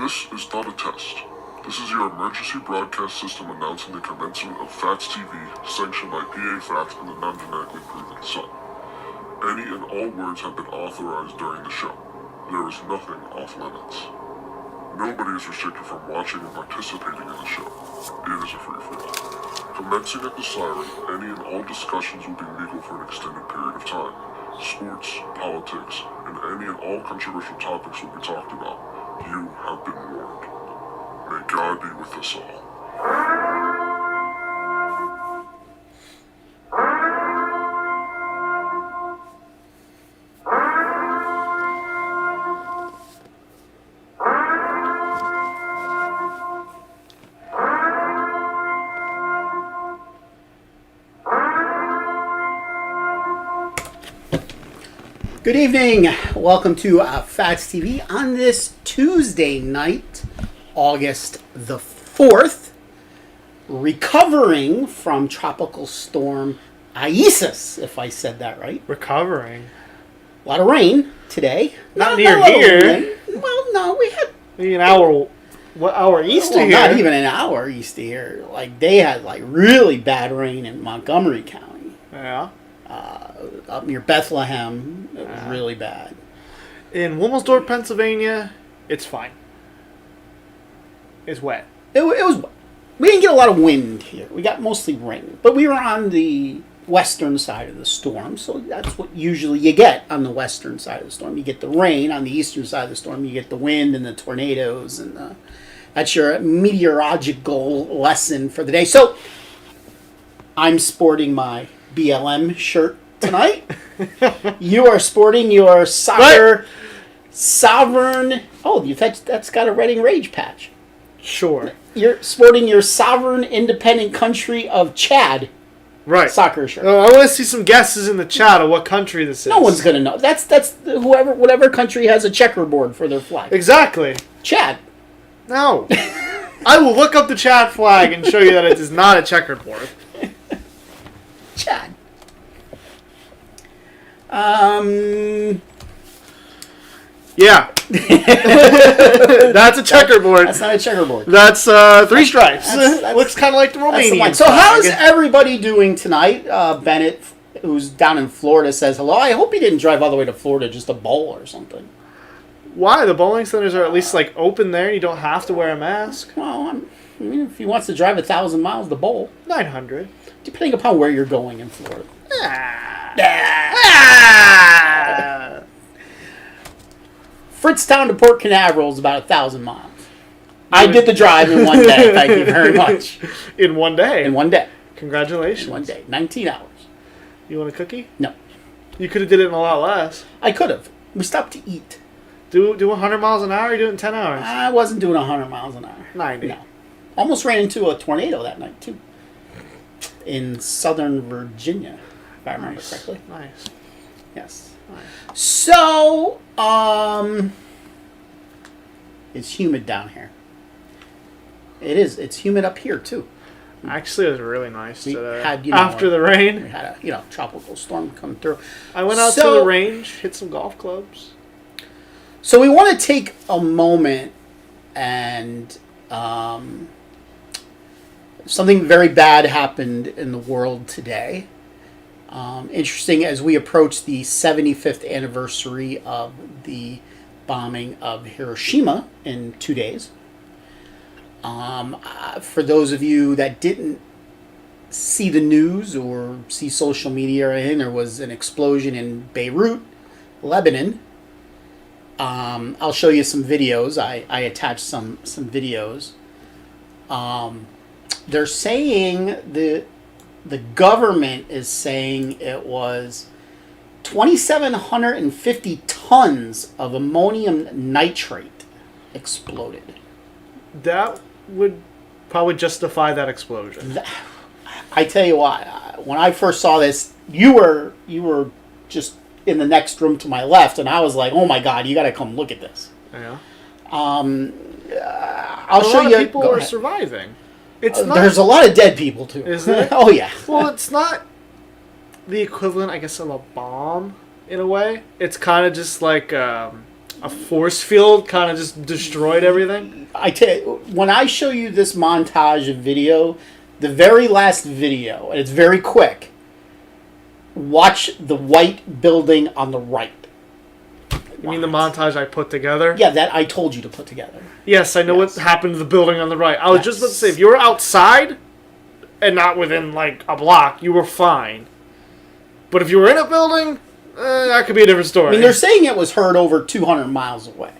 This is not a test. This is your emergency broadcast system announcing the commencement of Phatts TV, sanctioned by PA Phatts and the non-genetically proven Sun. Any and all words have been authorized during the show. There is nothing off limits. Nobody is restricted from watching and participating in the show. It is a free-for-all. Commencing at the siren, any and all discussions will be legal for an extended period of time. Sports, politics, and any and all controversial topics will be talked about. You have been warned. May God be with us all. Good evening. Welcome to Phatts TV on this Tuesday night, August the 4th, recovering from Tropical Storm Isis, if I said that right. Recovering. A lot of rain today. Not near here. Well, no, we had... Maybe an hour... What hour east of here? Not even an hour east of here. Like, they had, like, really bad rain in Montgomery County. Yeah. Up near Bethlehem, it was really bad. In Wilmsdorf, Pennsylvania, it's fine. It's wet. It was wet. We didn't get a lot of wind here. We got mostly rain. But we were on the western side of the storm, so that's what usually you get on the western side of the storm. You get the rain. On the eastern side of the storm, you get the wind and the tornadoes. And that's your meteorological lesson for the day. So I'm sporting my BLM shirt tonight. You are sporting your soccer sovereign. Oh, that's got a Reading Rage patch. Sure. You're sporting your sovereign independent country of Chad. Right. Soccer shirt. I want to see some guesses in the chat of what country this is. No one's gonna know. That's whatever country has a checkerboard for their flag. Exactly. Chad. No. I will look up the Chad flag and show you that it is not a checkerboard. Chad. Yeah. That's a checkerboard. That's not a checkerboard. That's three stripes. That's looks kind of like the Romanian. So how's everybody doing tonight? Bennett, who's down in Florida, says hello. I hope he didn't drive all the way to Florida just to bowl or something. Why? The bowling centers are at least like open there. You don't have to wear a mask. Well, I mean, if he wants to drive 1,000 miles to bowl, 900. Depending upon where you're going in Florida. Fritztown to Port Canaveral is about 1,000 miles. I did the drive in one day. Thank you very much. In one day? In one day. Congratulations. In one day. 19 hours. You want a cookie? No. You could have did it in a lot less. I could have. We stopped to eat. Do 100 miles an hour or do it in 10 hours? I wasn't doing 100 miles an hour. 90. No. Almost ran into a tornado that night, too. In Southern Virginia, if I remember correctly. Nice. Yes. Nice. So, it's humid down here. It is. It's humid up here, too. Actually, it was really nice today. After the rain. We had a tropical storm come through. I went out to the range, hit some golf clubs. So we want to take a moment and something very bad happened in the world today. Interesting as we approach the 75th anniversary of the bombing of Hiroshima in 2 days. For those of you that didn't see the news or see social media or anything, there was an explosion in Beirut, Lebanon. I'll show you some videos. I attached some videos. They're saying the government is saying it was 2,750 tons of ammonium nitrate exploded. That would probably justify that explosion. I tell you what, when I first saw this, you were just in the next room to my left, and I was like, "Oh my God, you got to come look at this." Yeah. I'll show you. A lot of people are surviving. It's not, there's a lot of dead people too. Is there? Oh yeah. Well, it's not the equivalent, I guess, of a bomb in a way. It's kind of just like a force field kind of just destroyed everything? When I show you this montage of video, the very last video, and it's very quick, watch the white building on the right. You mean the montage I put together? Yeah, that I told you to put together. Yes, I know what happened to the building on the right. I was just about to say, if you were outside and not within, like, a block, you were fine. But if you were in a building, that could be a different story. I mean, they're saying it was heard over 200 miles away.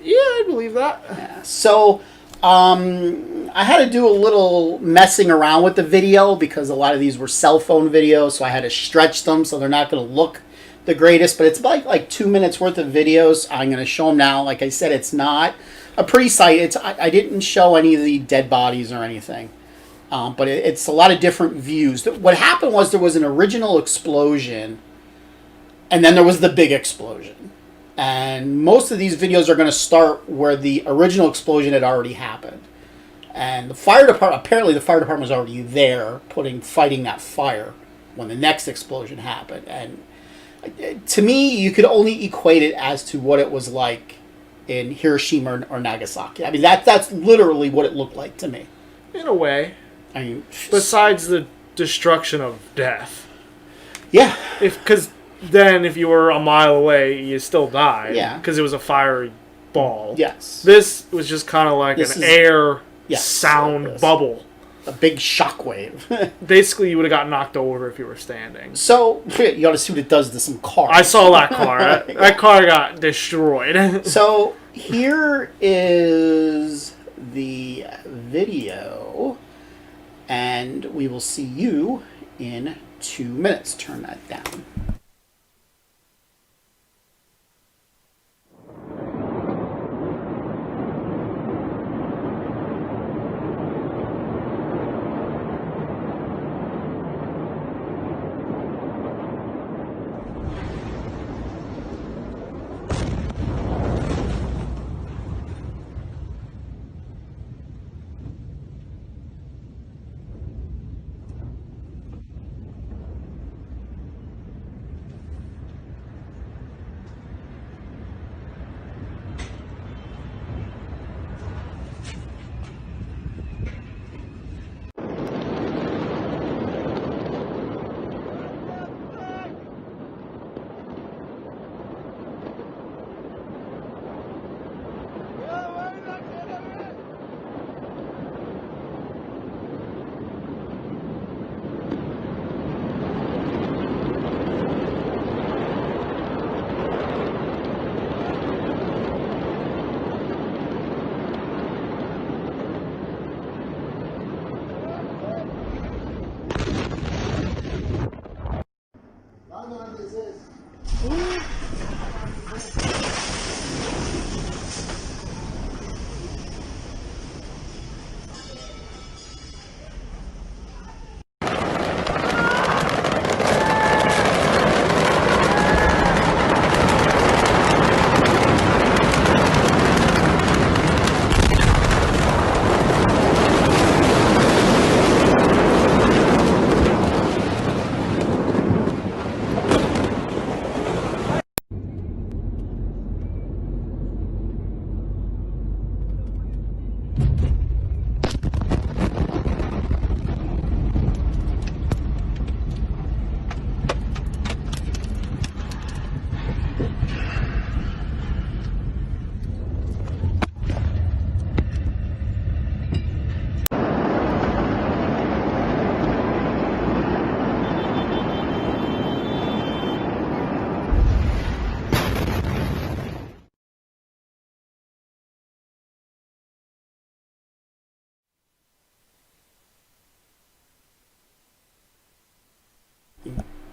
Yeah, I believe that. Yeah. So, I had to do a little messing around with the video because a lot of these were cell phone videos, so I had to stretch them so they're not going to look the greatest. But it's like 2 minutes worth of videos. I'm going to show them now. Like I said, it's not a pretty sight. I didn't show any of the dead bodies or anything. But it's a lot of different views. What happened was there was an original explosion, and then there was the big explosion. And most of these videos are going to start where the original explosion had already happened. And the fire department, apparently the fire department was already there fighting that fire when the next explosion happened. And to me, you could only equate it as to what it was like in Hiroshima or Nagasaki. I mean, that's literally what it looked like to me. In a way. I mean, besides the destruction of death. Yeah. Because then if you were a mile away, you still died. Yeah. Because it was a fiery ball. Yes. This was just kind of like air sound bubble. A big shockwave. Basically, you would have got knocked over if you were standing. So, you got to see what it does to some cars. I saw that car. That car got destroyed. So, here is the video, and we will see you in 2 minutes. Turn that down.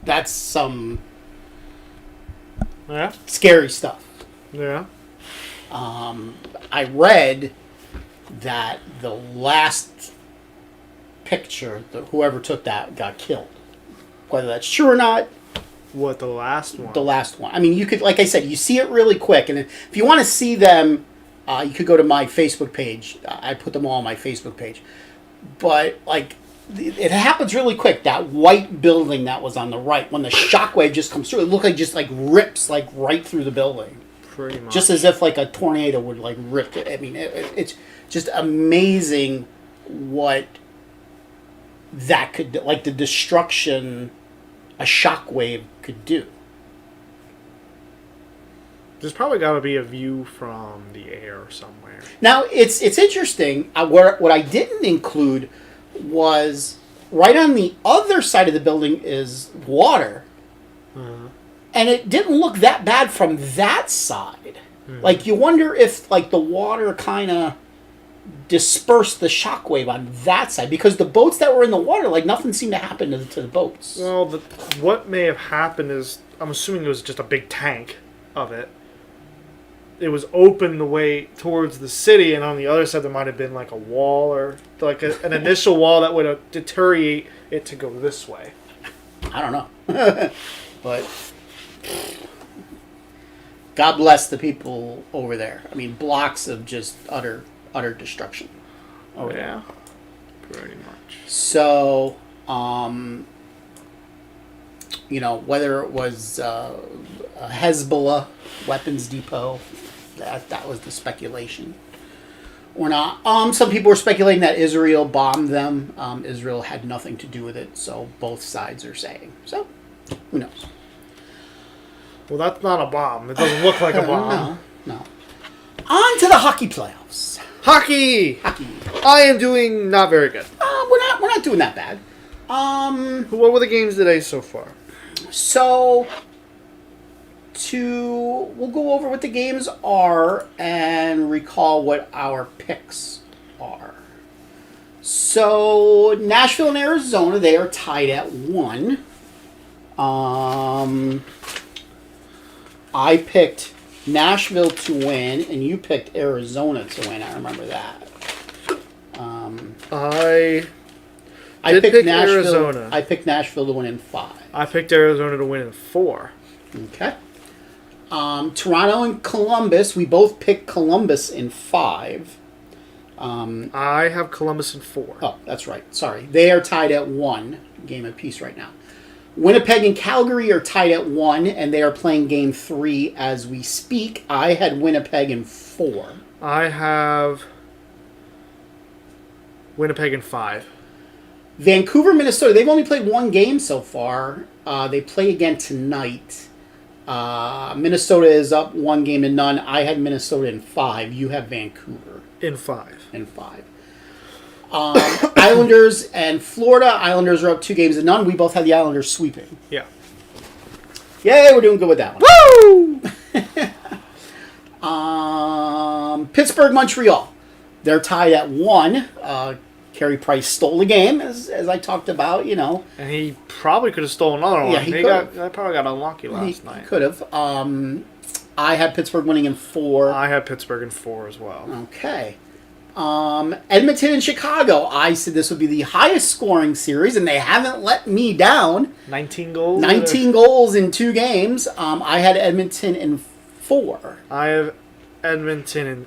That's some scary stuff. Yeah. I read that the last picture, whoever took that, got killed. Whether that's true or not. What, the last one? The last one. I mean, you could, like I said, you see it really quick. And if you want to see them, you could go to my Facebook page. I put them all on my Facebook page. But, like, it happens really quick. That white building that was on the right, when the shockwave just comes through, it looked like just like rips like right through the building. Pretty much. Just as if like a tornado would like rip it. I mean, it's just amazing what that could do. Like the destruction a shockwave could do. There's probably got to be a view from the air somewhere. Now it's interesting. What I didn't include was right on the other side of the building is water, and it didn't look that bad from that side. Like you wonder if like the water kind of dispersed the shockwave on that side, because the boats that were in the water, like nothing seemed to happen to the boats. Well, what may have happened is, I'm assuming it was just a big tank of it. It was open the way towards the city, and on the other side there might have been like a wall or like an initial wall that would deteriorate it to go this way. I don't know. But God bless the people over there. I mean, blocks of just utter destruction over there. Pretty much. So, you know, whether it was a Hezbollah weapons depot, that was the speculation, or not. Some people were speculating that Israel bombed them. Israel had nothing to do with it, so both sides are saying. So, who knows? Well, that's not a bomb. It doesn't look like a bomb. No. On to the hockey playoffs. Hockey! Hockey. I am doing not very good. We're not doing that bad. What were the games today so far? So, we'll go over what the games are and recall what our picks are. So, Nashville and Arizona, they are tied at 1. I picked Nashville to win, and you picked Arizona to win. I remember that. I picked Nashville, Arizona. I picked Nashville to win in 5. I picked Arizona to win in 4. Okay. Toronto and Columbus. We both picked Columbus in 5. I have Columbus in 4. Oh, that's right. Sorry. They are tied at 1. Game apiece right now. Winnipeg and Calgary are tied at 1, and they are playing game 3 as we speak. I had Winnipeg in 4. I have Winnipeg in 5. Vancouver, Minnesota. They've only played 1 game so far. They play again tonight. Minnesota is up 1-0. I had Minnesota in 5. You have Vancouver In 5. in 5. Islanders and Florida. Islanders are up 2-0. We both had the Islanders sweeping. Yeah. Yay, we're doing good with that one. Woo! Pittsburgh, Montreal. They're tied at 1. Carey Price stole the game, as I talked about, you know. And he probably could have stolen another one. Yeah, he probably got unlucky last night. He could have. I had Pittsburgh winning in 4. I had Pittsburgh in 4 as well. Okay. Edmonton and Chicago. I said this would be the highest scoring series, and they haven't let me down. 19 goals? 19 goals in 2 games. I had Edmonton in 4. I had Edmonton in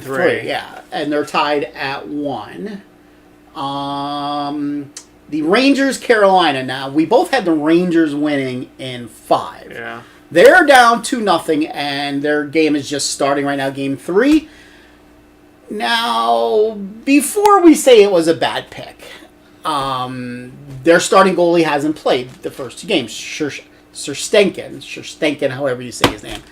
3. Yeah, and they're tied at 1. The Rangers, Carolina. Now, we both had the Rangers winning in 5. Yeah. They're down 2-0, and their game is just starting right now, game 3. Now, before we say it was a bad pick, their starting goalie hasn't played the first 2 games. Sherstenkin, however you say his name.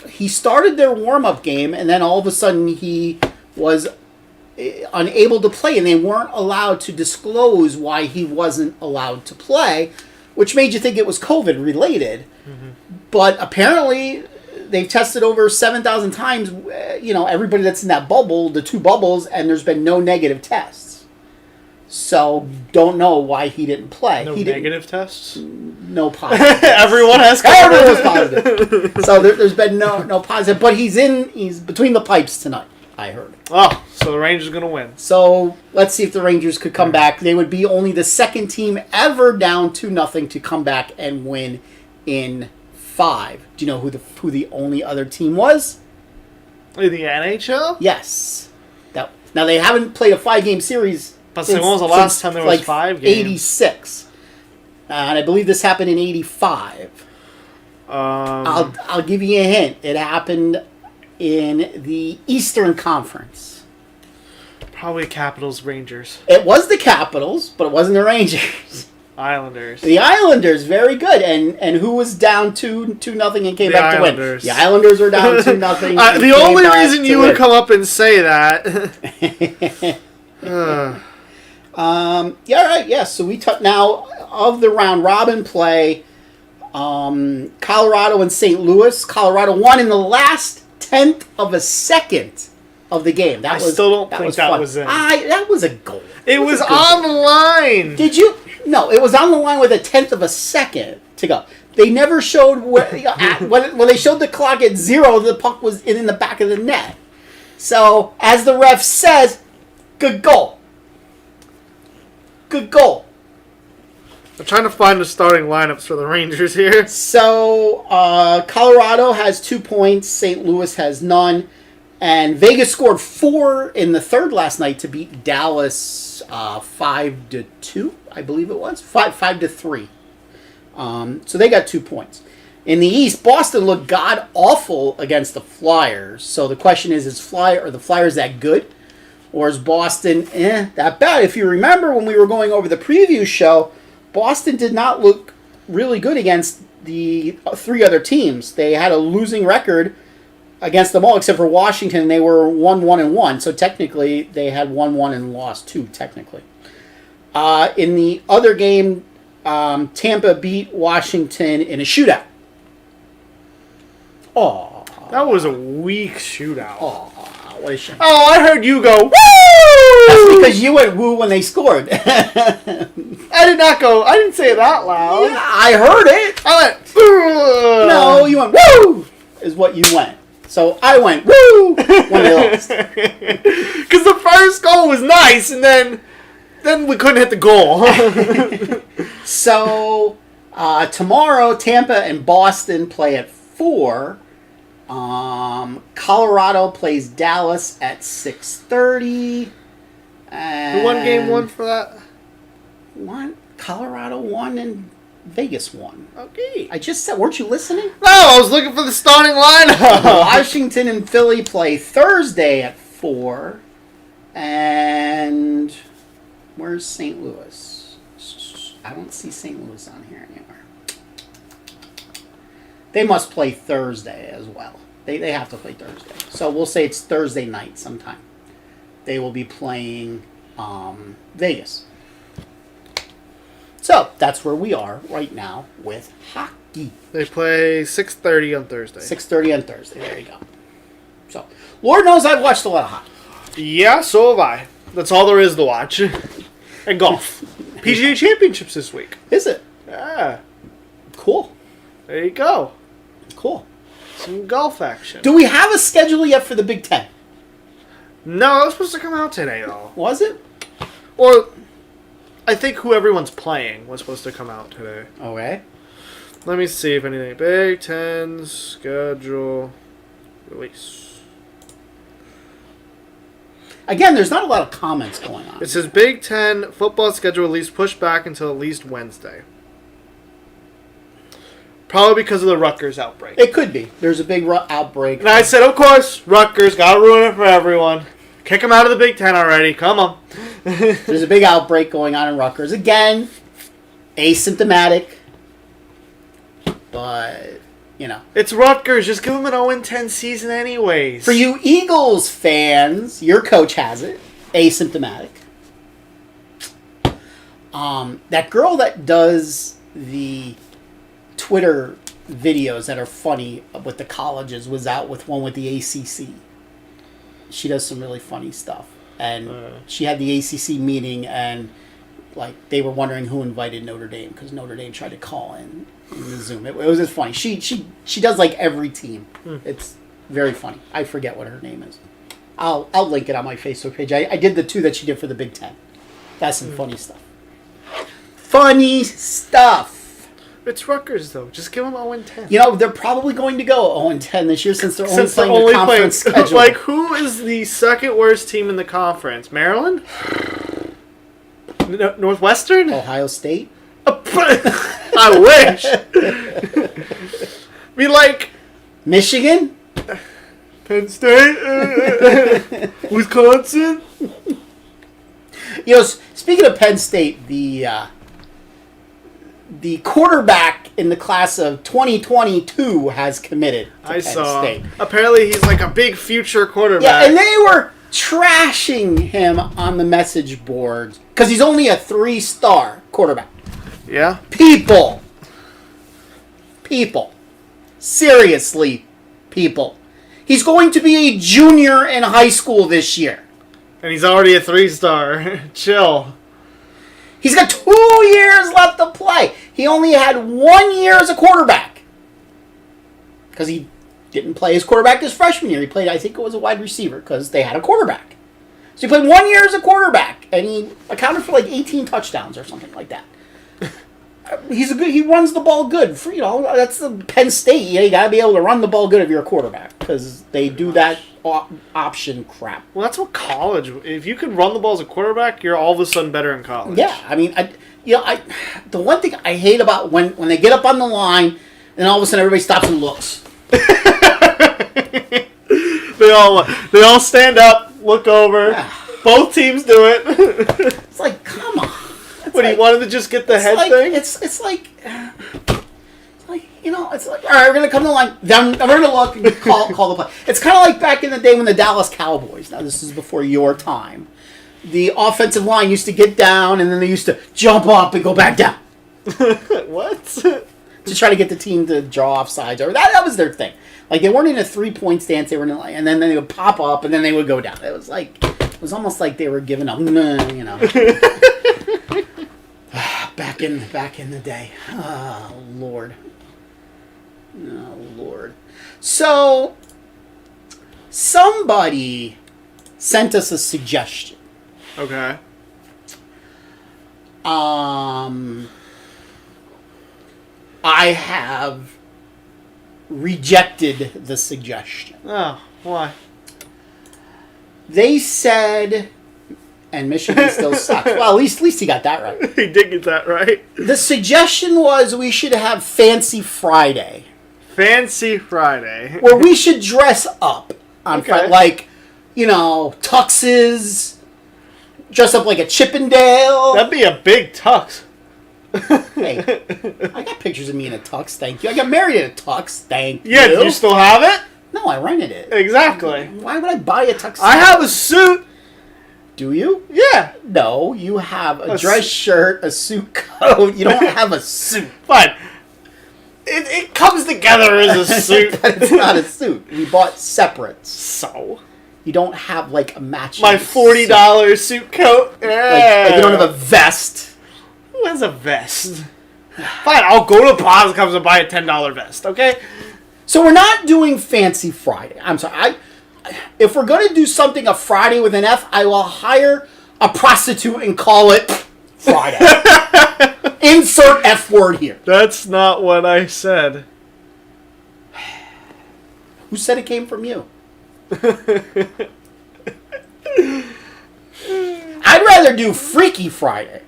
He started their warm-up game, and then all of a sudden he was unable to play, and they weren't allowed to disclose why he wasn't allowed to play, which made you think it was COVID-related. Mm-hmm. But apparently they've tested over 7,000 times, everybody that's in that bubble, the 2 bubbles, and there's been no negative tests. So, don't know why he didn't play. No negative tests? No positive. Everyone has COVID. Everyone was positive. So, there's been no positive. But he's between the pipes tonight, I heard. Oh, so the Rangers are going to win. So, let's see if the Rangers could come back. They would be only the second team ever down 2-0 to come back and win in 5. Do you know who the only other team was? In the NHL? Yes. Now they haven't played a 5-game series. But when was the last time there was 5 games? 86. And I believe this happened in 85. I'll give you a hint. It happened in the Eastern Conference. Probably Capitals Rangers. It was the Capitals, but it wasn't the Rangers. Islanders. The Islanders, very good. And who was down 2-0 and came The back Islanders. to win? The Islanders were down 2-0. The only reason you would come up and say that. Yeah, right. Yeah. So we took now of the round robin play. Colorado and St. Louis. Colorado won in the last 10th of a second of the game. I still don't think that was in. That was a goal. It was on the line. Did you? No, it was on the line with a 10th of a second to go. They never showed where when they showed the clock at 0, the puck was in the back of the net. So as the ref says, good goal. Good goal. I'm trying to find the starting lineups for the Rangers here. So Colorado has 2 points. St. Louis has none. And Vegas scored 4 in the third last night to beat Dallas 5-2, I believe it was. 5-3. So they got 2 points. In the East, Boston looked god-awful against the Flyers. So the question is the Flyers that good? Or is Boston that bad? If you remember when we were going over the preview show, Boston did not look really good against the 3 other teams. They had a losing record against them all except for Washington. They were 1-1-1. So technically they had 1-1 and lost 2 technically. In the other game, Tampa beat Washington in a shootout. Oh, that was a weak shootout. Oh, what a shame. Oh, I heard you go, woo! That's because you went woo when they scored. I did not go. I didn't say it that loud. Yeah, I heard it. I went, ugh. No, you went woo, is what you went. So I went woo when they lost. Because the first goal was nice, and then we couldn't hit the goal. So tomorrow, Tampa and Boston play at 4. Colorado plays Dallas at 6:30. Who won game 1 for that? Colorado won and Vegas won. Okay. I just said, weren't you listening? No, I was looking for the starting lineup. Washington and Philly play Thursday at 4. And where's St. Louis? I don't see St. Louis on here anywhere. They must play Thursday as well. They have to play Thursday. So we'll say it's Thursday night sometime. They will be playing Vegas. So that's where we are right now with hockey. They play 6:30 on Thursday. 6:30 on Thursday. There you go. So Lord knows I've watched a lot of hockey. Yeah, so have I. That's all there is to watch. And golf. PGA Championships this week. Is it? Yeah. Cool. There you go. Cool. Some golf action. Do we have a schedule yet for the Big Ten? No, it was supposed to come out today, though. Was it? Or, I think who everyone's playing was supposed to come out today. Okay. Let me see if anything. Big Ten schedule release. Again, there's not a lot of comments going on. It says Big Ten football schedule release pushed back until at least Wednesday. Probably because of the Rutgers outbreak. It could be. There's a big outbreak. And I said, of course, Rutgers, gotta ruin it for everyone. Kick them out of the Big Ten already. Come on. There's a big outbreak going on in Rutgers. Again, asymptomatic. But, you know. It's Rutgers. Just give them an 0-10 season anyways. For you Eagles fans, your coach has it. Asymptomatic. That girl that does the Twitter videos that are funny with the colleges was out with one with the ACC. She does some really funny stuff. And she had the ACC meeting and like they were wondering who invited Notre Dame because Notre Dame tried to call in the Zoom. It was just funny. She does like every team. It's very funny. I forget what her name is. I'll link it on my Facebook page. I did the 2 that she did for the Big Ten. That's some funny stuff. Funny stuff. It's Rutgers, though. Just give them 0-10. You know, they're probably going to go 0-10 this year since they're only playing the conference schedule. Like, who is the second worst team in the conference? Maryland? Northwestern? Ohio State? I wish. Be like Michigan? Penn State, Wisconsin. You know, speaking of Penn State, the quarterback in the class of 2022 has committed to I Penn saw. State. Apparently, he's like a big future quarterback. Yeah, and they were trashing him on the message boards because he's only a 3-star quarterback. Yeah. People. Seriously, people. He's going to be a junior in high school this year. And he's already a 3-star. Chill. He's got 2 years left to play. He only had 1 year as a quarterback. Because he didn't play as quarterback his freshman year. He played, I think it was a wide receiver, because they had a quarterback. So he played 1 year as a quarterback, and he accounted for like 18 touchdowns or something like that. He runs the ball good. That's the Penn State. You got to be able to run the ball good if you're a quarterback, because they do that option crap. Well, that's what college. If you can run the ball as a quarterback, you're all of a sudden better in college. Yeah, I mean, the one thing I hate about when they get up on the line, and all of a sudden everybody stops and looks. They all stand up, look over. Yeah. Both teams do it. It's like, come on. What, he wanted to just get the head thing? It's like, all right, we're going to come to the line. Then we're going to look and call the play. It's kind of like back in the day when the Dallas Cowboys, now this is before your time, the offensive line used to get down and then they used to jump up and go back down. What? To try to get the team to draw off sides. Or that was their thing. Like, they weren't in a 3-point stance. They were in and then they would pop up and then they would go down. It was almost like they were giving up, Back in the day. Oh, Lord. Oh, Lord. So, somebody sent us a suggestion. Okay. I have rejected the suggestion. Oh, why? They said, and Michigan still sucks. Well, at least he got that right. He did get that right. The suggestion was we should have Fancy Friday. Fancy Friday. Where we should dress up on Okay. Friday. Like, tuxes. Dress up like a Chippendale. That'd be a big tux. Hey, I got pictures of me in a tux, thank you. I got married in a tux, thank you. Yeah, do you still have it? No, I rented it. Exactly. Why would I buy a tuxedo? I have a suit. Do you? Yeah. No, you have a A dress shirt, a suit coat. You don't have a suit. Fine. It comes together as a suit. But it's not a suit. We bought separates. So? You don't have, like, a matching My $40 suit coat? Yeah. Like you don't have a vest. Who has a vest? Fine, I'll go to Plaza Cups and buy a $10 vest, okay? So we're not doing Fancy Friday. I'm sorry. If we're going to do something a Friday with an F, I will hire a prostitute and call it Friday. Insert F word here. That's not what I said. Who said it came from you? I'd rather do Freaky Friday.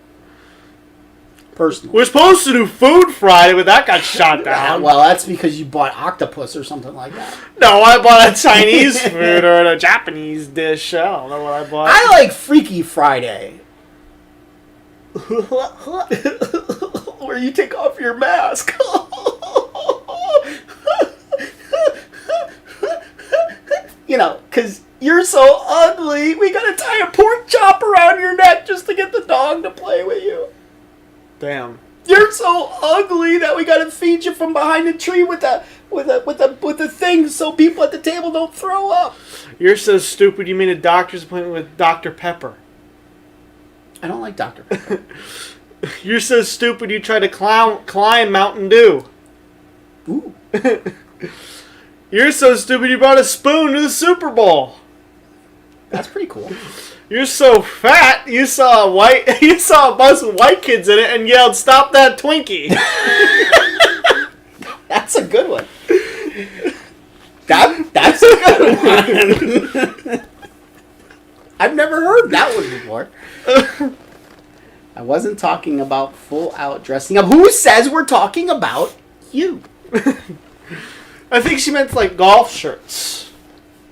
Personally. We're supposed to do Food Friday, but that got shot Yeah, down. well, that's because you bought octopus or something like that. No, I bought a Chinese food or a Japanese dish. I don't know what I bought. I like Freaky Friday. Where you take off your mask. Because you're so ugly, we gotta tie a pork chop around your neck just to get the dog to play with you. Damn. You're so ugly that we gotta feed you from behind the tree with the thing so people at the table don't throw up. You're so stupid you made a doctor's appointment with Dr. Pepper. I don't like Dr. Pepper. You're so stupid you tried to climb Mountain Dew. Ooh. You're so stupid you brought a spoon to the Super Bowl. That's pretty cool. You're so fat you saw a bus with white kids in it and yelled, "Stop that Twinkie!" That's a good one. That's a good one. I've never heard that one before. I wasn't talking about full out dressing up. Who says we're talking about you? I think she meant like golf shirts.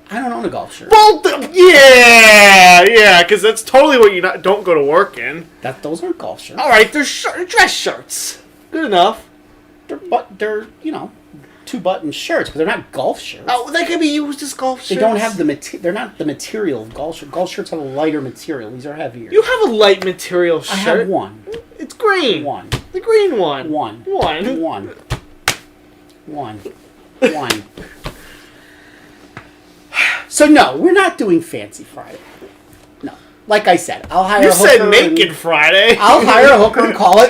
I don't own a golf shirt. Well, yeah, because that's totally what you don't go to work in. Those aren't golf shirts. All right, they're dress shirts. Good enough. They're 2-button shirts, but they're not golf shirts. Oh, they can be used as golf shirts. They don't have they're not the material of golf shirts. Golf shirts have a lighter material. These are heavier. You have a light material shirt. I have one. It's green. One. The green one. One. One. One. One. One. So no, we're not doing Fancy Friday. No. Like I said, I'll hire a hooker. You said Naked Friday. I'll hire a hooker and call it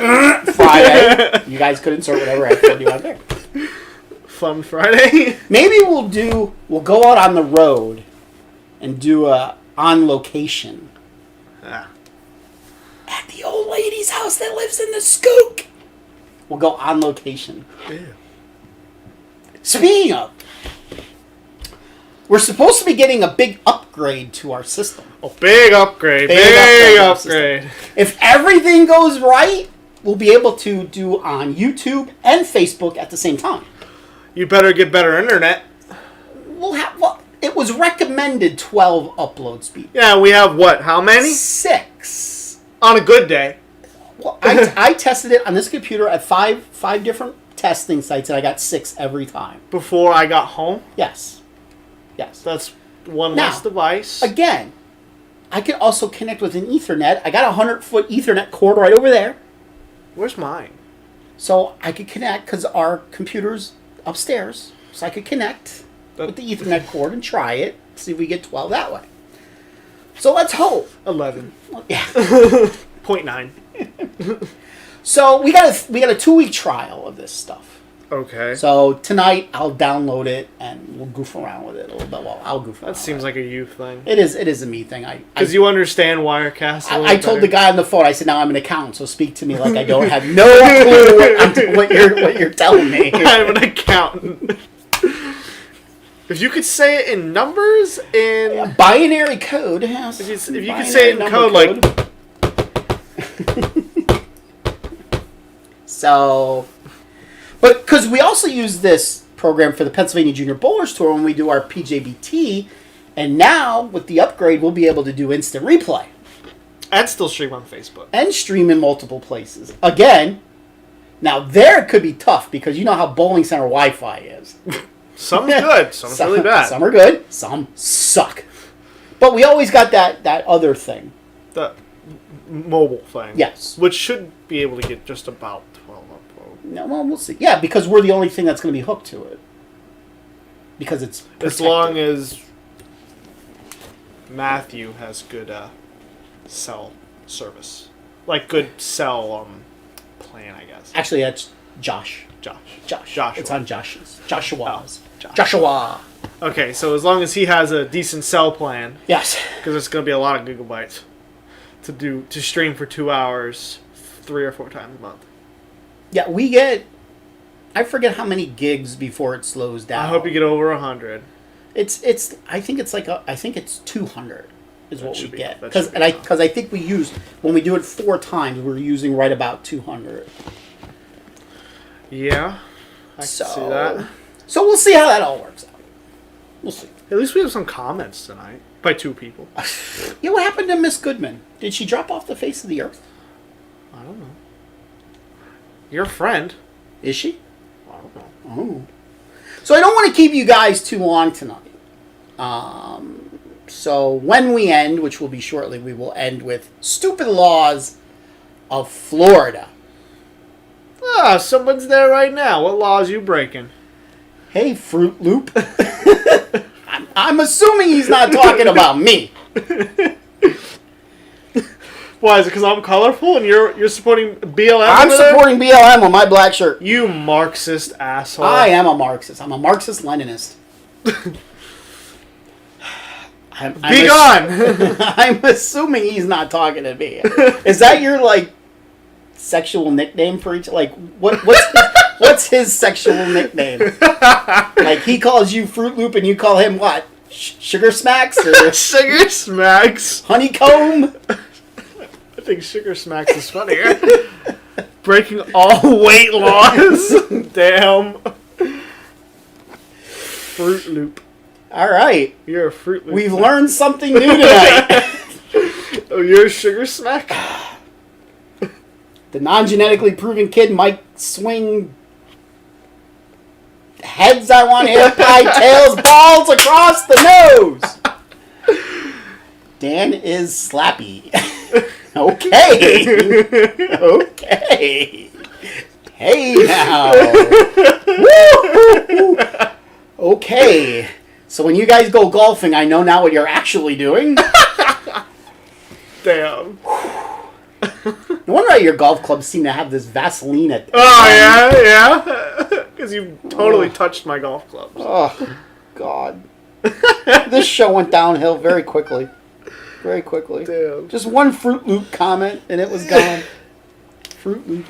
Friday. You guys could insert whatever effort you want there. Fun Friday. Maybe we'll go out on the road and do a on location. Ah. At the old lady's house that lives in the skook. We'll go on location. Ew. Speaking of, we're supposed to be getting a big upgrade to our system. Oh, big upgrade. Big upgrade. If everything goes right, we'll be able to do on YouTube and Facebook at the same time. You better get better internet. It was recommended 12 upload speed. Yeah, we have what? How many? 6. On a good day. Well, I tested it on this computer at five different testing sites, and I got 6 every time. Before I got home? Yes. That's one Now, less device. Again, I can also connect with an Ethernet. I got a 100-foot Ethernet cord right over there. Where's mine? So I could connect, because our computer's upstairs. So I could connect with the Ethernet cord and try it. See if we get 12 that way. So let's hope. 11. Yeah. 0.9. So we got a 2-week trial of this stuff. Okay. So tonight I'll download it and we'll goof around with it a little bit. Well, I'll goof around. That seems like a you thing. It is a me thing. Because you understand Wirecast. I told the guy on the phone. I said, "Now I'm an accountant, so speak to me like I don't have no clue what you're telling me." I'm an accountant. If you could say it in numbers, in binary code. Yes. If you could say it in code, like. So, but because we also use this program for the Pennsylvania Junior Bowlers Tour when we do our PJBT, and now with the upgrade, we'll be able to do instant replay. And still stream on Facebook. And stream in multiple places. Again, now there it could be tough because you know how bowling center Wi-Fi is. Some's good, some's really bad. Some are good, some suck. But we always got that other thing. The mobile thing. Yes. Which should be able to get just about 12 upload. No, well, we'll see. Yeah, because we're the only thing that's going to be hooked to it. Because it's protected. As long as Matthew has good cell service. Like good cell plan, I guess. Actually, that's Josh. Joshua. It's on Josh's. Joshua's. Josh. Joshua. Okay, so as long as he has a decent cell plan. Yes. Because it's going to be a lot of gigabytes to stream for 2 hours 3 or 4 times a month. Yeah, we get... I forget how many gigs before it slows down. I hope you get over 100. It's. I think it's I think it's 200 is what we get. Because I think we use, when we do it 4 times, we're using right about 200. Yeah, I can see that. So we'll see how that all works out. We'll see. At least we have some comments tonight by 2 people. Yeah, what happened to Miss Goodman? Did she drop off the face of the earth? I don't know. Your friend. Is she? I don't know. Oh. So I don't want to keep you guys too long tonight. So when we end, which will be shortly, we will end with stupid laws of Florida. Ah, someone's there right now. What laws you breaking? Hey, Fruit Loop. I'm assuming he's not talking about me. Why, is it because I'm colorful and you're supporting BLM? I'm supporting BLM with my black shirt. You Marxist asshole. I am a Marxist. I'm a Marxist-Leninist. Be gone! I'm assuming he's not talking to me. Is that your, sexual nickname for each... what's his sexual nickname? He calls you Fruit Loop and you call him what? Sugar Smacks? Or Sugar Smacks. Honeycomb? I think Sugar Smacks is funnier. Breaking all weight laws. Damn. Fruit Loop. All right. You're a Fruit Loop. We've learned something new tonight. Oh, you're a Sugar Smack? The non-genetically proven kid might swing heads, I want to hit pie, tails, balls across the nose. Dan is slappy. Okay. Okay. Hey now. Woo! Okay. So when you guys go golfing, I know now what you're actually doing. Damn. No wonder why your golf clubs seem to have this Vaseline at the Oh, yeah? Because you totally touched my golf clubs. Oh, God. This show went downhill very quickly. Very quickly. Damn. Just one Fruit Loop comment, and it was gone. Fruit Loop.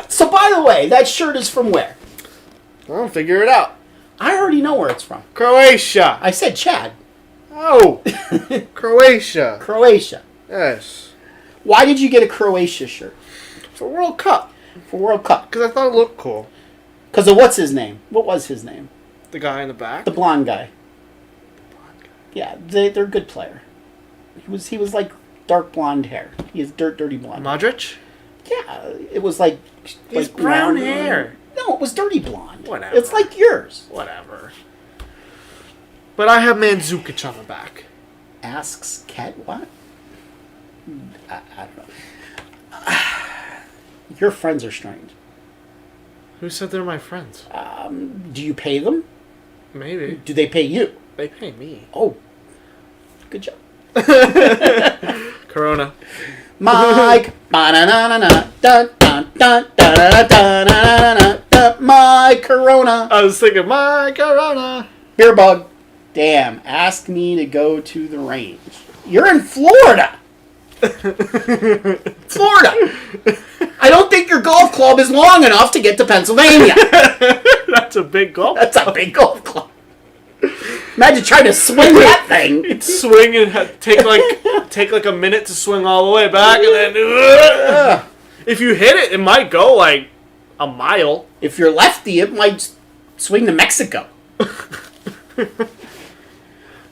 So, by the way, that shirt is from where? Well, figure it out. I already know where it's from. Croatia. I said Chad. Oh. Croatia. Croatia. Yes. Why did you get a Croatia shirt? For World Cup. For World Cup. Because I thought it looked cool. Because of what's his name? What was his name? The guy in the back? The blonde guy. Yeah, they're a good player. He was like dark blonde hair. He has dirty blonde. Modric? Yeah, it was like He's like brown hair. No, it was dirty blonde. Whatever. It's like yours. Whatever. But I have Mandzukic on the back. Asks Ket what? I don't know. Your friends are strange. Who said they're my friends? Do you pay them? Maybe. Do they pay you? They pay me. Oh, good job. Corona. Mike, ba-na-na-na-na, dun-dun-dun-dun-dun-dun-dun-dun-dun, my Corona. I was thinking, my Corona. Beer bug. Damn, ask me to go to the range. You're in Florida. Florida. I don't think your golf club is long enough to get to Pennsylvania. That's a big golf. That's a big golf club. Imagine trying to swing that thing. You'd swing and take like a minute to swing all the way back, and then if you hit it, it might go like a mile. If you're lefty, it might swing to Mexico.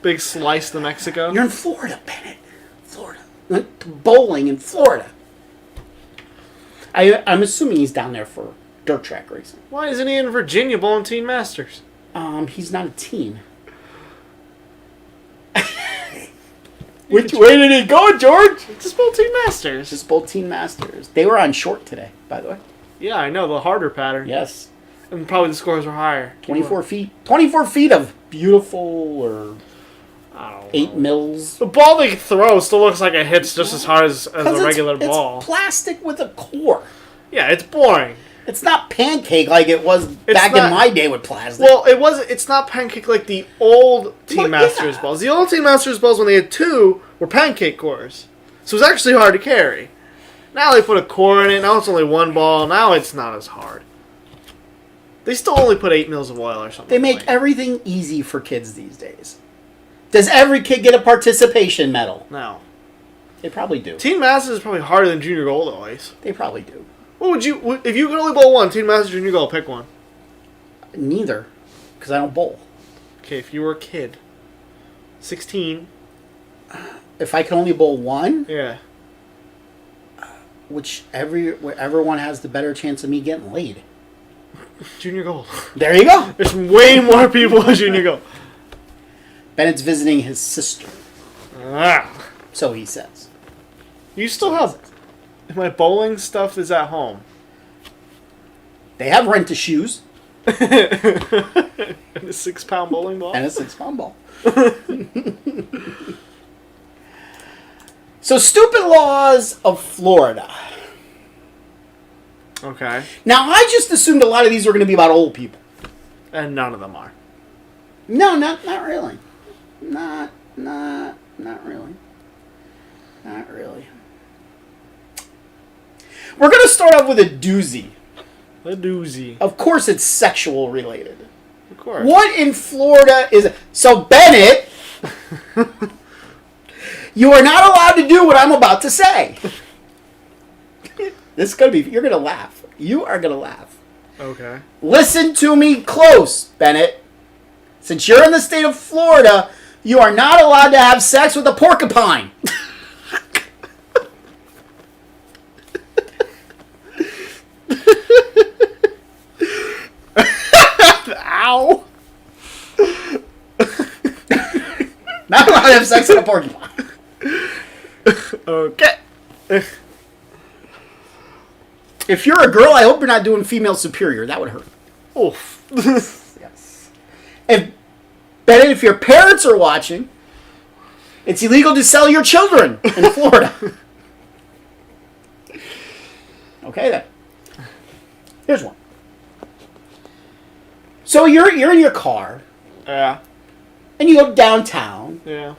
Big slice to Mexico. You're in Florida, Bennett. Florida. Went to bowling in Florida. I'm assuming he's down there for dirt track racing. Why isn't he in Virginia bowling Teen Masters? He's not a teen. Which way did he go, George? Just bowl Teen Masters. Just both Teen Masters. They were on short today, by the way. Yeah, I know, the harder pattern. Yes. And probably the scores were higher. 24 feet. 24 feet of beautiful or I don't know. 8 mils. The ball they throw still looks like it hits just as hard as a regular ball. It's plastic with a core. Yeah, it's boring. It's not pancake like it was back in my day with plastic. Well, it's not pancake like the old Team Well, Masters yeah. balls. The old Team Masters balls, when they had two, were pancake cores. So it was actually hard to carry. Now they put a core in it. Now it's only one ball. Now it's not as hard. They still only put 8 mils of oil or something. They make everything easy for kids these days. Does every kid get a participation medal? No. They probably do. Team Masters is probably harder than Junior Gold always. They probably do. What would you, if you could only bowl one, Team Masters, Junior Gold, pick one. Neither, because I don't bowl. Okay, if you were a kid, 16. If I can only bowl one, Yeah. whichever one has the better chance of me getting laid. Junior Gold. There you go. There's way more people with Junior Gold. Bennett's visiting his sister, Ah. so he says. You still have... My bowling stuff is at home. They have rent-a-shoes And a 6-pound bowling ball? and a 6-pound ball. So, stupid laws of Florida. Okay. Now, I just assumed a lot of these were going to be about old people. And none of them are. No, not really. Not really. Not really. We're going to start off with a doozy. A doozy. Of course it's sexual related. Of course. What in Florida is... So, Bennett, you are not allowed to do what I'm about to say. This is going to be... You're going to laugh. You are going to laugh. Okay. Listen to me close, Bennett. Since you're in the state of Florida, you are not allowed to have sex with a porcupine. Ow. Not allowed to have sex with a porcupine. Okay. If you're a girl, I hope you're not doing female superior. That would hurt. Oof. Yes. If your parents are watching, it's illegal to sell your children in Florida. Okay, then. Here's one. So you're in your car, Yeah. and you go downtown. Yeah.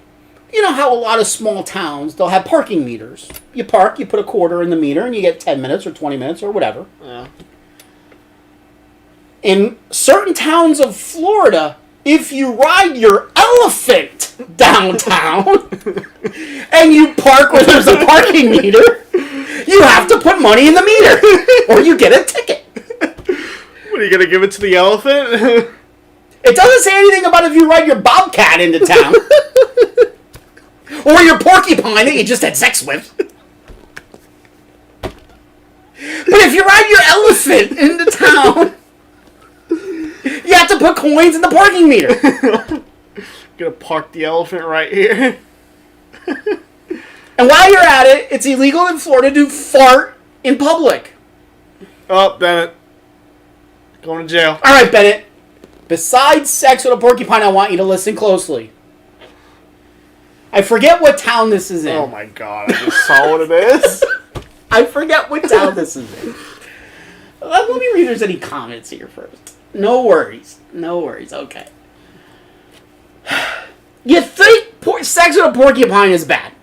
You know how a lot of small towns, they'll have parking meters. You park, you put a quarter in the meter, and you get 10 minutes or 20 minutes or whatever. Yeah. In certain towns of Florida, if you ride your elephant downtown and you park where there's a parking meter, you have to put money in the meter or you get a ticket. What, are you going to give it to the elephant? It doesn't say anything about if you ride your bobcat into town or your porcupine that you just had sex with. But if you ride your elephant into town, you have to put coins in the parking meter. Gonna park the elephant right here. And while you're at it, it's illegal in Florida to fart in public. Oh, Bennett. Going to jail. All right, Bennett. Besides sex with a porcupine, I want you to listen closely. I forget what town this is in. Oh my god, I just saw what it is. I forget what town this is in. Let me read if there's any comments here first. No worries. No worries. Okay. You think sex with a porcupine is bad?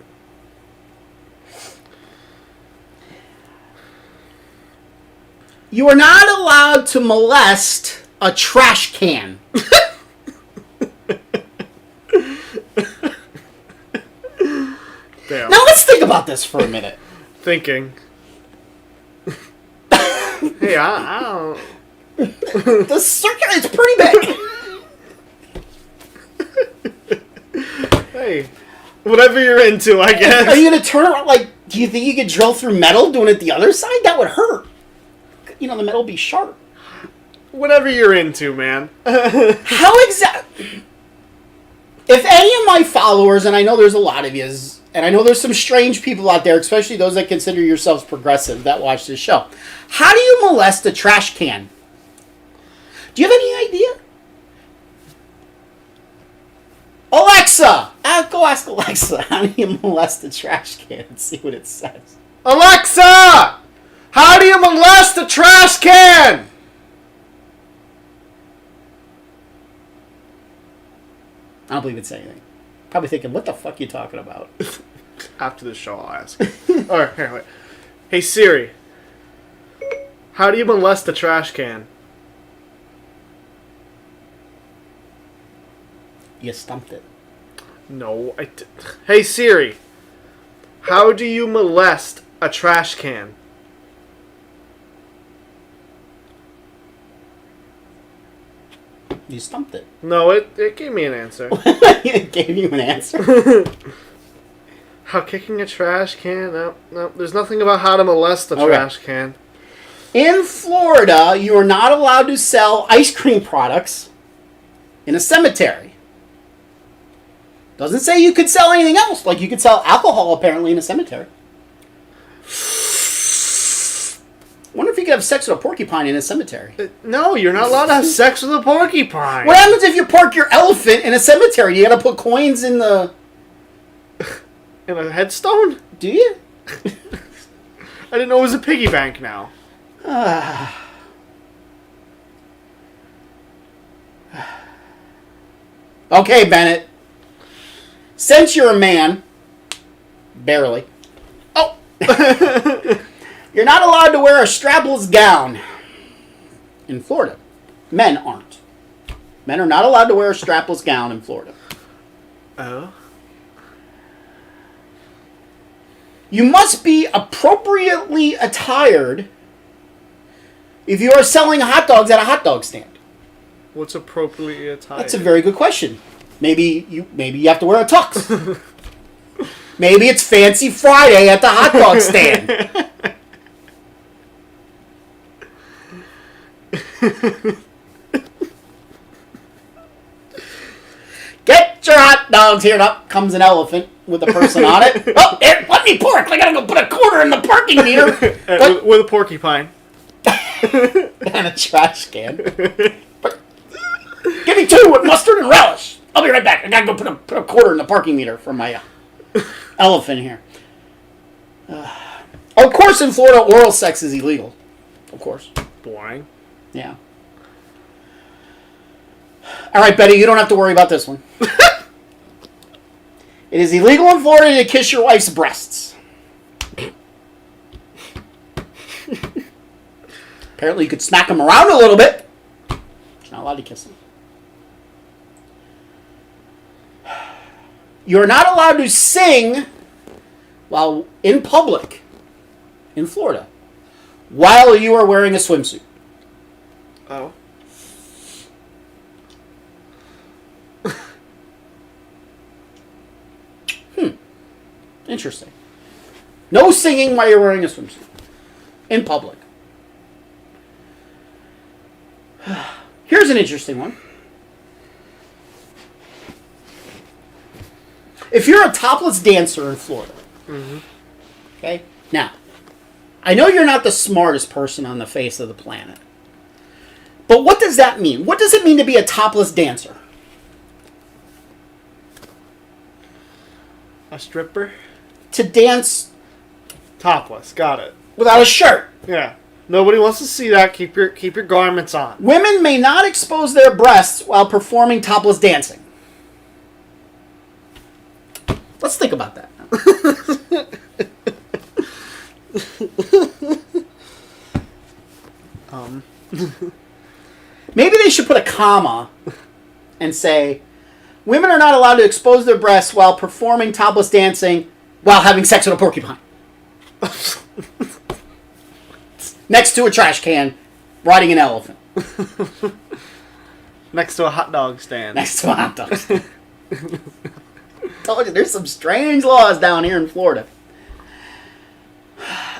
You are not allowed to molest a trash can. Damn. Now let's think about this for a minute. Thinking. Hey, I don't... The circuit is pretty big. Hey, whatever you're into, I guess. Are you going to turn around? Like, do you think you could drill through metal doing it the other side? That would hurt. You know, the metal would be sharp. Whatever you're into, man. How exactly? If any of my followers, and I know there's a lot of you, and I know there's some strange people out there, especially those that consider yourselves progressive that watch this show. How do you molest a trash can? Do you have any idea? Alexa! Go ask Alexa, how do you molest a trash can and see what it says. Alexa! How do you molest a trash can? I don't believe it's anything. Probably thinking, what the fuck are you talking about? After the show, I'll ask. Alright, here, wait. Hey, Siri. How do you molest a trash can? You stumped it. No, Hey, Siri. How do you molest a trash can? You stumped it. No, it gave me an answer. It gave you an answer. How kicking a trash can? No. There's nothing about how to molest a trash can. In Florida, you are not allowed to sell ice cream products in a cemetery. Doesn't say you could sell anything else. Like you could sell alcohol apparently in a cemetery. Wonder if you could have sex with a porcupine in a cemetery. No, you're not allowed to have sex with a porcupine. What happens if you park your elephant in a cemetery? You gotta put coins in the... In a headstone? Do you? I didn't know it was a piggy bank now. Okay, Bennett. Since you're a man, barely. Oh! You're not allowed to wear a strapless gown in Florida. Men aren't. Men are not allowed to wear a strapless gown in Florida. Oh? You must be appropriately attired if you are selling hot dogs at a hot dog stand. What's appropriately attired? That's a very good question. Maybe you have to wear a tux. Maybe it's Fancy Friday at the hot dog stand. Get your hot dogs here. And up comes an elephant with a person on it. Oh, here, let me park. I gotta go put a quarter in the parking meter. With a porcupine. And a trash can. But, give me 2 with mustard and relish. I'll be right back. I gotta go put a quarter in the parking meter for my elephant here. Of course, in Florida, oral sex is illegal. Of course. Boring. Yeah. All right, Betty, you don't have to worry about this one. It is illegal in Florida to kiss your wife's breasts. Apparently, you could smack them around a little bit. You're not allowed to kiss them. You're not allowed to sing while in public in Florida while you are wearing a swimsuit. Oh. Interesting. No singing while you're wearing a swimsuit in public. Here's an interesting one. If you're a topless dancer in Florida, okay? Now, I know you're not the smartest person on the face of the planet, but what does that mean? What does it mean to be a topless dancer? A stripper? To dance Topless. Got it. without a shirt. Yeah. Nobody wants to see that. Keep your garments on. Women may not expose their breasts while performing topless dancing. Let's think about that. Maybe they should put a comma and say, women are not allowed to expose their breasts while performing topless dancing while having sex with a porcupine. Next to a trash can, riding an elephant. Next to a hot dog stand. Next to a hot dog stand. Told you, there's some strange laws down here in Florida.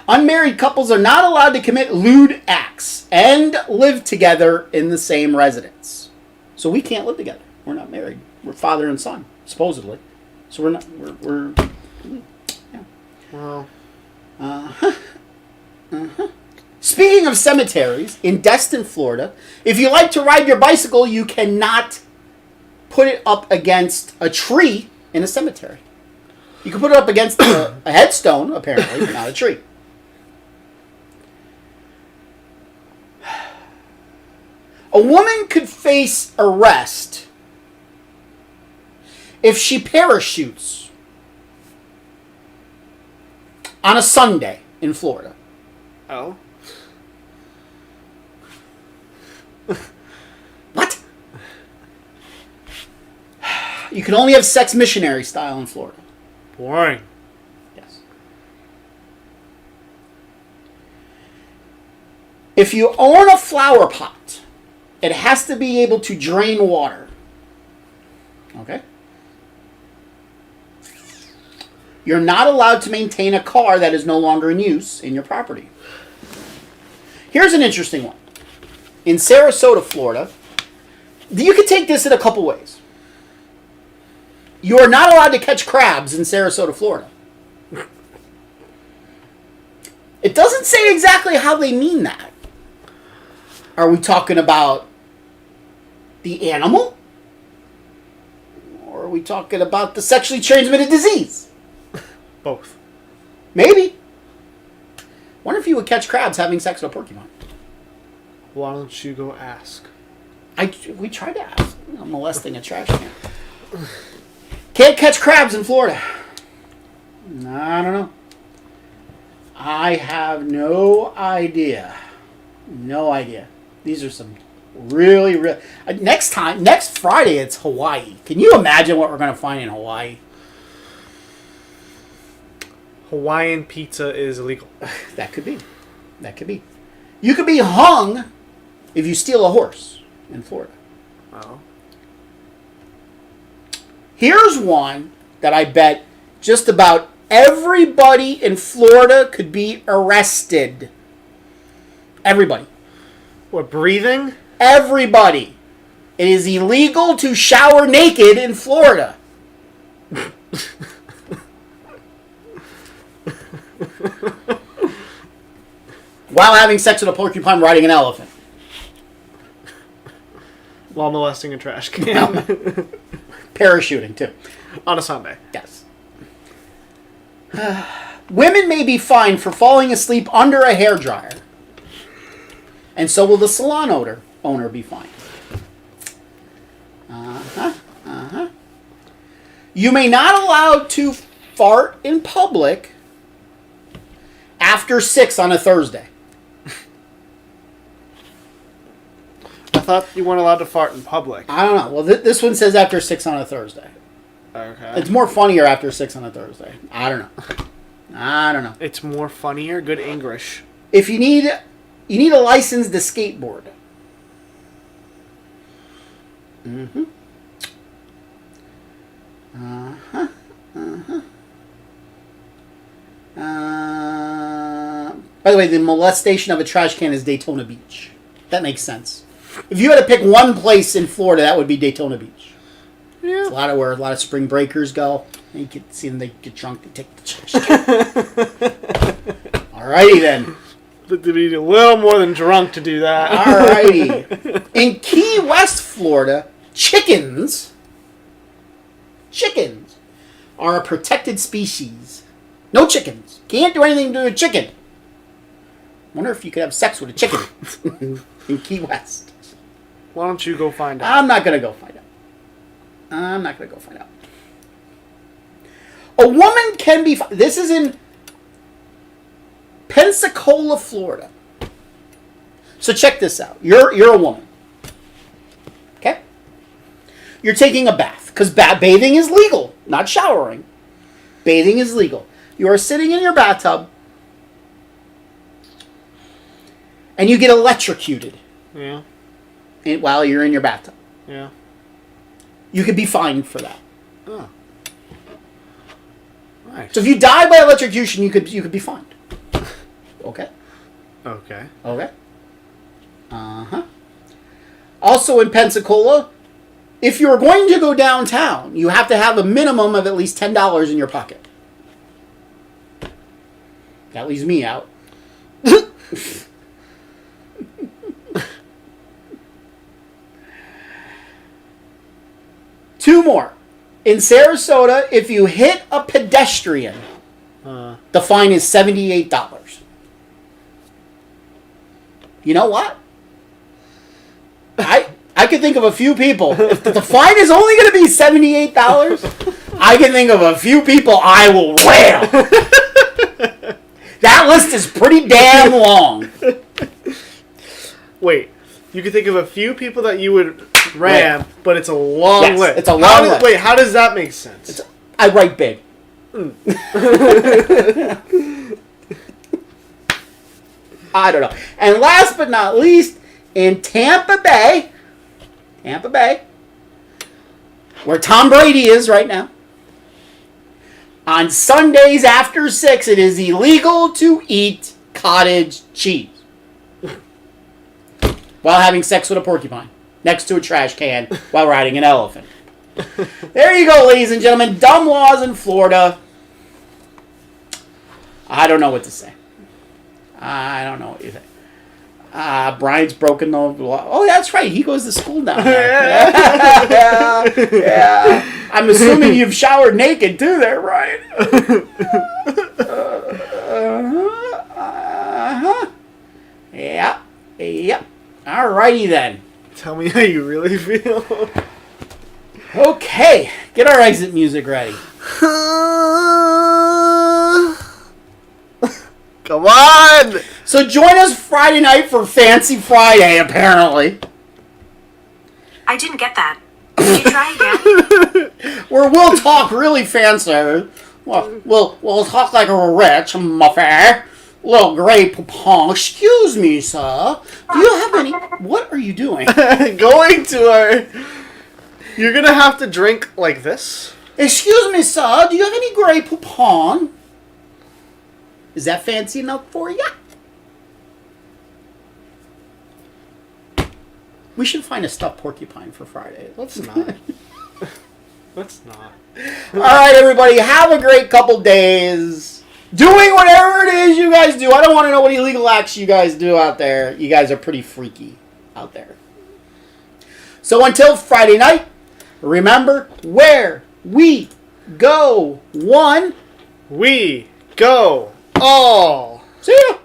Unmarried couples are not allowed to commit lewd acts and live together in the same residence. So we can't live together. We're not married. We're father and son, supposedly. So we're not. We're yeah. Well. Speaking of cemeteries, in Destin, Florida, if you like to ride your bicycle, you cannot put it up against a tree in a cemetery. You can put it up against a headstone, apparently, but not a tree. A woman could face arrest if she parachutes on a Sunday in Florida. Oh. What? You can only have sex missionary style in Florida. Boring. Yes. If you own a flower pot, it has to be able to drain water. Okay? You're not allowed to maintain a car that is no longer in use in your property. Here's an interesting one. In Sarasota, Florida, you could take this in a couple ways. You are not allowed to catch crabs in Sarasota, Florida. It doesn't say exactly how they mean that. Are we talking about the animal? Or are we talking about the sexually transmitted disease? Both. Maybe. Wonder if you would catch crabs having sex with a porcupine. Why don't you go ask? We tried to ask. I'm molesting a trash can. Can't catch crabs in Florida. I don't know. I have no idea. No idea. These are some really. Next Friday, it's Hawaii. Can you imagine what we're going to find in Hawaii? Hawaiian pizza is illegal. That could be. That could be. You could be hung if you steal a horse in Florida. Oh. Here's one that I bet just about everybody in Florida could be arrested. Everybody. What, breathing? Everybody. It is illegal to shower naked in Florida. While having sex with a porcupine riding an elephant. While molesting a trash can. Parachuting, too. On a Sunday. Yes. Women may be fined for falling asleep under a hairdryer. And so will the salon owner be fined. You may not allow to fart in public after 6 on a Thursday. I thought you weren't allowed to fart in public. I don't know. Well, this one says after 6 on a Thursday. Okay. It's more funnier after 6 on a Thursday. I don't know. It's more funnier. Good English. If you need a license to skateboard. Mm-hmm. By the way, the molestation of a trash can is Daytona Beach. That makes sense. If you had to pick one place in Florida, that would be Daytona Beach. Yeah. It's where a lot of spring breakers go. And you can see them, they get drunk, they take the trash can. Alrighty then. But to be a little more than drunk to do that. Alrighty. In Key West, Florida, chickens are a protected species. No chickens. Can't do anything to a chicken. Wonder if you could have sex with a chicken in Key West. Why don't you go find out? I'm not going to go find out. A woman can be... This is in Pensacola, Florida. So check this out. You're a woman. Okay? You're taking a bath. Because bathing is legal. Not showering. Bathing is legal. You are sitting in your bathtub. And you get electrocuted. Yeah. While you're in your bathtub. Yeah. You could be fined for that. Oh. Nice. So if you die by electrocution, you could be fined. Okay? Okay. Okay. Uh-huh. Also in Pensacola, if you're going to go downtown, you have to have a minimum of at least $10 in your pocket. That leaves me out. Two more. In Sarasota, if you hit a pedestrian, the fine is $78. You know what? I could think of a few people. If the fine is only going to be $78, I can think of a few people I will rail. That list is pretty damn long. Wait, you can think of a few people that you would ram, but it's a long list. It's a long list. Wait, how does that make sense? I write big. I don't know. And last but not least, in Tampa Bay, where Tom Brady is right now, on Sundays after 6, it is illegal to eat cottage cheese while having sex with a porcupine next to a trash can while riding an elephant. There you go, ladies and gentlemen. Dumb laws in Florida. I don't know what to say. I don't know what you think. Brian's broken the law. Oh, that's right. He goes to school down there. Yeah. I'm assuming you've showered naked too there, Brian. Yep. Alrighty then. Tell me how you really feel. Okay. Get our exit music ready. Come on! So join us Friday night for Fancy Friday, apparently. I didn't get that. Can you try again? Where we'll talk really fancy. We'll talk like we're rich, Muffy. Little Grey Poupon. Excuse me, sir. Do you have any... What are you doing? Going to her. You're gonna have to drink like this. Excuse me, sir. Do you have any Grey Poupon? Is that fancy enough for you? We should find a stuffed porcupine for Friday. Let's not. Let's not. All right, everybody. Have a great couple days. Doing whatever it is you guys do. I don't want to know what illegal acts you guys do out there. You guys are pretty freaky out there. So until Friday night, remember where we go one. We go all. See ya.